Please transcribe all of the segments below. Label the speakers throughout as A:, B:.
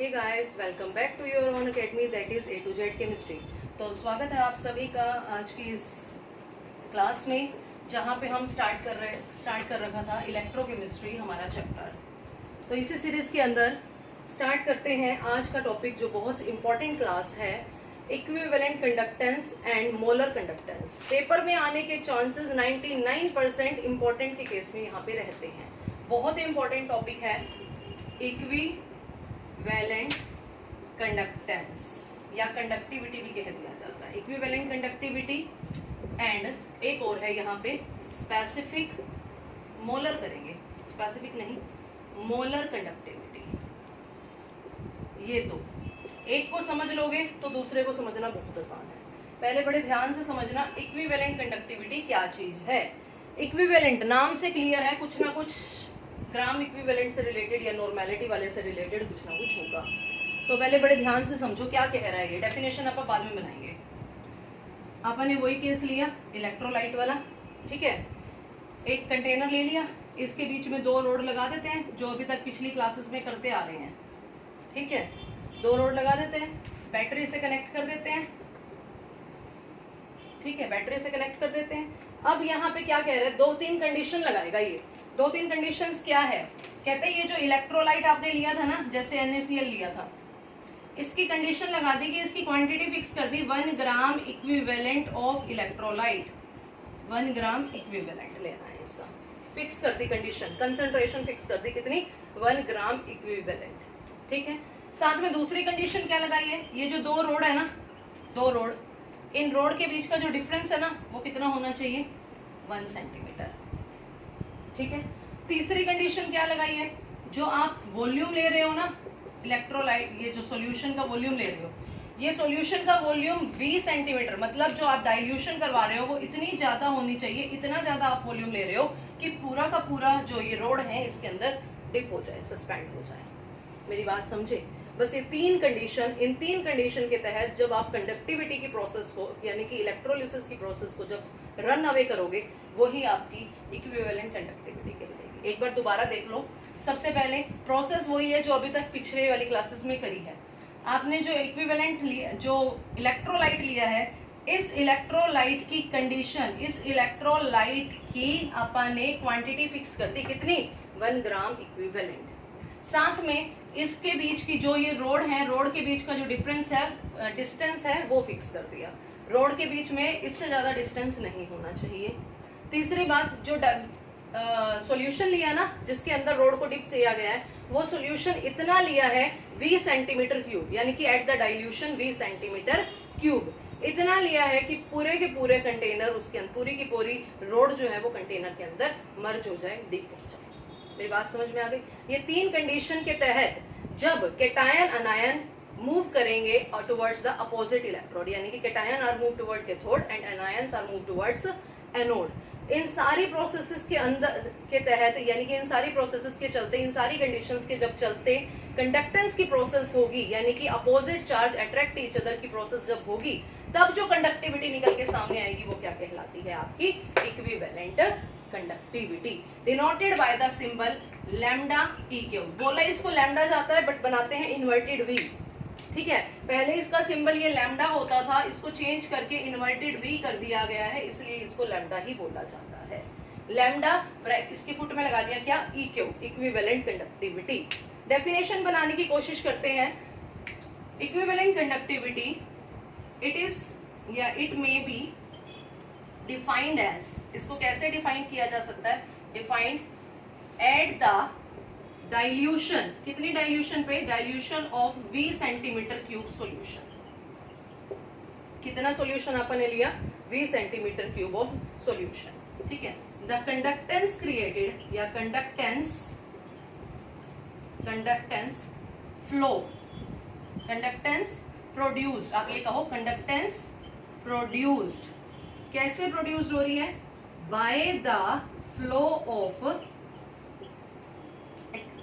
A: Hey guys, welcome back to your own academy that is A to Z chemistry. तो स्वागत है आप सभी का आज की इस क्लास में, जहाँ पे हम स्टार्ट कर रखा था इलेक्ट्रोकेमिस्ट्री हमारा चैप्टर। तो इसी सीरीज के अंदर स्टार्ट करते हैं आज का टॉपिक जो बहुत इंपॉर्टेंट क्लास है, equivalent conductance and molar conductance. Paper में आने के चांसेस 99% इंपॉर्टेंट के केस में यहाँ पे रहते हैं। बहुत इंपॉर्टेंट टॉपिक है इक्विवेलेंट कंडक्टेंस या कंडक्टिविटी भी कह दिया जाता है। इक्विवेलेंट कंडक्टिविटी एंड एक और है यहाँ पे स्पेसिफिक मोलर, करेंगे स्पेसिफिक नहीं मोलर कंडक्टिविटी। ये तो एक को समझ लोगे तो दूसरे को समझना बहुत आसान है। पहले बड़े ध्यान से समझना इक्विवेलेंट कंडक्टिविटी क्या चीज है। इक्विवेलेंट नाम से क्लियर है, कुछ ना कुछ ग्राम इक्विवेलेंट से रिलेटेड या नॉर्मेलिटी वाले से रिलेटेड कुछ ना कुछ होगा। तो पहले बड़े ध्यान से समझो क्या कह रहा है ये। डेफिनेशन अपन बाद में बनाएंगे। अपन ने वही केस लिया इलेक्ट्रोलाइट वाला, ठीक है। एक कंटेनर ले लिया, इसके बीच में दो रोड लगा देते हैं जो अभी तक पिछली क्लासेस में करते आ रहे हैं, ठीक है। दो रोड लगा देते हैं, बैटरी से कनेक्ट कर देते हैं, ठीक है, बैटरी से कनेक्ट कर देते हैं। अब यहाँ पे क्या कह रहे हैं, दो तीन कंडीशन लगाएगा ये। दो तीन कंडीशंस क्या है, कहते हैं ये जो इलेक्ट्रोलाइट आपने लिया था ना, जैसे NaCl लिया था, इसकी कंडीशन लगा दी कि इसकी क्वांटिटी फिक्स कर दी 1 gram equivalent of electrolyte. 1 gram equivalent लेना है इसका, फिक्स कर दी कंडीशन, कंसंट्रेशन फिक्स कर दी कितनी, 1 ग्राम इक्विवेलेंट, ठीक है। साथ में दूसरी कंडीशन क्या लगाई है, ये जो दो रोड है ना, दो रोड, इन रोड के बीच का जो डिफरेंस है ना वो कितना होना चाहिए, 1 सेंटीमीटर, ठीक है। तीसरी कंडीशन क्या लगाई है, जो आप वॉल्यूम ले रहे हो ना इलेक्ट्रोलाइट, ये जो सॉल्यूशन का वॉल्यूम ले रहे हो, ये सॉल्यूशन का वॉल्यूम 20 सेंटीमीटर, मतलब जो आप डाइल्यूशन करवा रहे हो वो इतनी ज्यादा होनी चाहिए, इतना ज्यादा आप वॉल्यूम ले रहे हो कि पूरा का पूरा जो ये रोड है इसके अंदर डिप हो जाए, सस्पेंड हो जाए। मेरी बात समझे। बस ये तीन कंडीशन, इन तीन कंडीशन के तहत जब आप कंडक्टिविटी की प्रोसेस को यानी कि इलेक्ट्रोलिसिस की प्रोसेस को जब रन अवे करोगे, वही आपकी इक्विवेलेंट कंडक्टिविटी कहलाएगी। एक बार दोबारा देख लो। सबसे पहले प्रोसेस वही है जो अभी तक पिछले वाली क्लासेस में करी है। आपने जो इक्विवेलेंट लिया, जो इलेक्ट्रोलाइट लिया है, इस इलेक्ट्रोलाइट की कंडीशन, इस इलेक्ट्रोलाइट की अपन ने क्वांटिटी फिक्स कर दी कितनी, 1 ग्राम इक्विवेलेंट। साथ में इसके बीच की जो ये रोड है, रोड के बीच का जो डिफरेंस है, डिस्टेंस है, वो फिक्स कर दिया। रोड के बीच में इससे ज्यादा डिस्टेंस नहीं होना चाहिए। तीसरी बात, जो सॉल्यूशन लिया ना जिसके अंदर रोड को डिप किया गया है, वो सॉल्यूशन इतना लिया है 20 सेंटीमीटर क्यूब, यानी कि eight the dilution 20 centimetre cube इतना लिया है कि पूरे के पूरे कंटेनर, उसके अंदर पूरी की पूरी रोड जो है वो कंटेनर के अंदर मर्ज हो जाए, डिप हो जाए। मेरी बात समझ में आ गई। ये तीन कंडीशन के तहत जब कैटायन अनायन मूव करेंगे और टुवर्ड्स द अपोजिट इलेक्ट्रोड, यानी कि cation are move toward cathode and anions are move towards anode, इन सारी प्रोसेसेस के अंदर के तहत, यानी कि इन सारी प्रोसेसेस के चलते, इन सारी कंडीशंस के जब चलते कंडक्टेंस की प्रोसेस होगी, यानी कि opposite charge attract each other की प्रोसेस जब होगी, तब जो कंडक्टिविटी निकल के सामने आएगी वो क्या कहलाती है, आपकी equivalent conductivity, denoted by the symbol lambda EQ। बोला इसको लैम्डा जाता है बट बनाते हैं इन्वर्टेड V, ठीक है। पहले इसका सिंबल ये लैम्डा होता था, इसको चेंज करके इन्वर्टेड V कर दिया गया है, इसलिए इसको लैम्डा ही बोला जाता है। लैम्डा इसकी फुट में लगा दिया क्या, EQ, इक्विवेलेंट कंडक्टिविटी। डेफिनेशन बनाने की कोशिश करते हैं। इक्विवेलेंट कंडक्टिविटी, इट इज या it may be defined as, इसको कैसे डिफाइन किया जा सकता है, डिफाइंड एट द डाइल्यूशन, कितनी डाइल्यूशन पे, dilution of 20 centimetre cube solution. कितना सॉल्यूशन आपने लिया, 20 सेंटीमीटर क्यूब ऑफ सॉल्यूशन, ठीक है। द कंडक्टेंस क्रिएटेड या कंडक्टेंस फ्लो, कंडक्टेंस प्रोड्यूस्ड, आप ये कहो कंडक्टेंस प्रोड्यूस्ड, कैसे प्रोड्यूस्ड हो रही है, by the flow of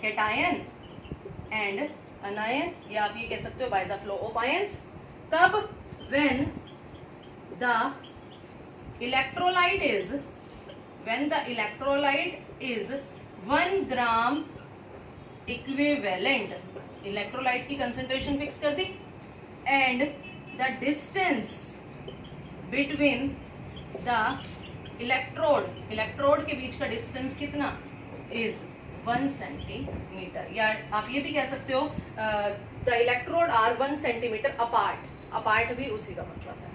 A: cation and anion, या आप ये कह सकते हो by the flow of ions. कब, when the electrolyte is 1 gram equivalent electrolyte की कंसेंट्रेशन फिक्स कर दी, and the distance between the electrode के बीच का डिस्टेंस कितना इज 1 सेंटीमीटर, या आप ये भी कह सकते हो the electrode are 1 centimetre apart भी उसी का मतलब है।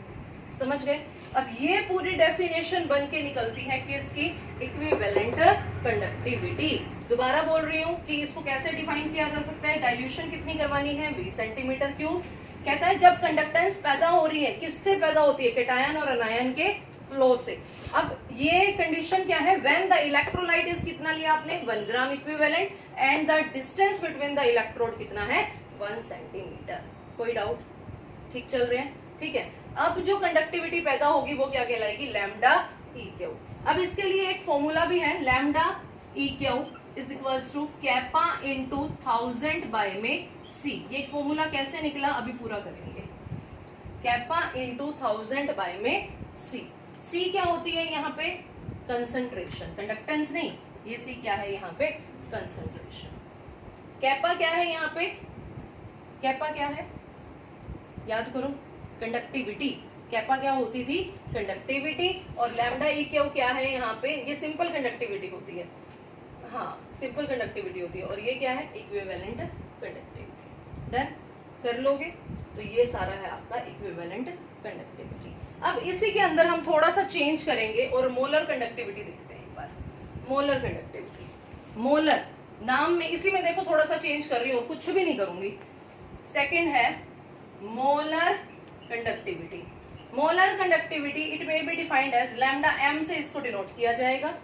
A: समझ गए? अब ये पूरी डेफिनेशन बन के निकलती है कि इसकी इक्विवेलेंट कंडक्टिविटी। दोबारा बोल रही हूँ कि इसको कैसे डिफाइन किया जा सकता है। डाइल्यूशन कितनी करवानी है, 20 सेंटीमीटर क्यूब। कहता है जब कंडक्टेंस पैदा हो रही है, किससे पैदा होती है, कैटायन और अनायन के फ्लो से। अब ये कंडीशन क्या है, व्हेन द इलेक्ट्रोलाइट इज कितना लिया आपने, 1 gram equivalent, and the distance between the electrode कितना है, 1 सेंटीमीटर। कोई डाउट? ठीक चल रहे हैं? ठीक है। अब जो कंडक्टिविटी पैदा होगी वो क्या कहलाएगी, लैम्डा ई क्यू। अब इसके लिए एक फॉर्मूला भी है, lambda E Q is equals to kappa into 1000 by में सी। ये फॉर्मूला कैसे निकला अभी पूरा करेंगे। कैपा इंटू 1000 बाय में सी। सी क्या होती है यहाँ पे, कंसंट्रेशन, कंडक्टेंस नहीं, ये सी क्या है यहाँ पे, कंसंट्रेशन। कैपा क्या है यहाँ पे, कैपा क्या है, याद करो, कंडक्टिविटी। कैपा क्या होती थी, कंडक्टिविटी, और लैम्डा ई क्यू क्या है यहाँ पे, ये सिंपल कंडक्टिविटी होती है। हाँ, सिंपल कंडक्टिविटी होती है, और ये क्या है, इक्विवेलेंट कंडक्टिविटी। डन कर लोगे तो ये सारा है आपका इक्विवेलेंट कंडक्टिविटी। अब इसी के अंदर हम थोड़ा सा चेंज करेंगे और मोलर कंडक्टिविटी देखते हैं एक बार। मोलर कंडक्टिविटी, मोलर नाम में, इसी में देखो थोड़ा सा चेंज कर रही हूँ, कुछ भी नहीं करूंगी। सेकंड है molar conductivity. Molar conductivity it may be defined as lambda M से इसको डिनोट किया जाएगा।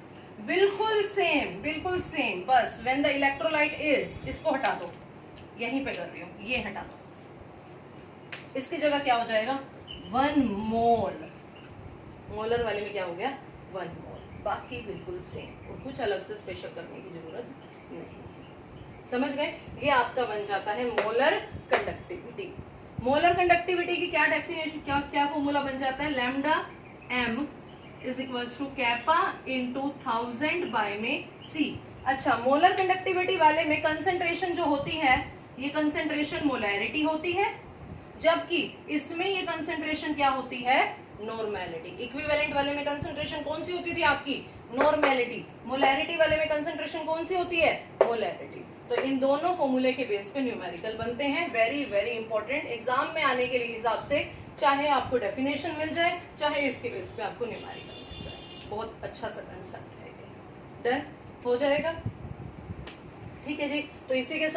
A: बिल्कुल सेम, बस व्हेन द इलेक्ट्रोलाइट इज, इसको हटा दो, यहीं पे कर रही हूँ, ये हटा दो, इसकी जगह क्या हो जाएगा, 1 मोल। मोलर वाले में क्या हो गया, 1 मोल। बाकी बिल्कुल सेम, और कुछ अलग से स्पेशल करने की जरूरत नहीं है। समझ गए? ये आपका बन जाता है मोलर कंडक्टिविटी। मोलर कंडक्टिविटी की क्या डेफिनेशन, क्या फॉर्मूला बन जाता है, lambda M is equals to kappa into 1000 by में सी। अच्छा, मोलर कंडक्टिविटी वाले में कंसेंट्रेशन जो होती है, ये कंसेंट्रेशन मोलैरिटी होती है, जबकि इसमें ये कंसेंट्रेशन क्या होती है, नॉर्मेलिटी। इक्विवेलेंट वाले में कंसेंट्रेशन कौन सी होती थी आपकी, नॉर्मेलिटी। मोलैरिटी वाले में कंसेंट्रेशन कौन सी होती है, मोलैरिटी। तो इन दोनों फॉर्मूले के बेस पे न्यूमेरिकल बनते हैं। वेरी वेरी इंपॉर्टेंट, एग्जाम में आने के लिए हिसाब से चाहे आपको डेफिनेशन मिल जाए, चाहे इसके बेस पे आपको न्यूमेरिकल मिल जाए। बहुत अच्छा सा कंसेप्ट है ये। डन हो जाएगा? ठीक है जी। तो इसी के साथ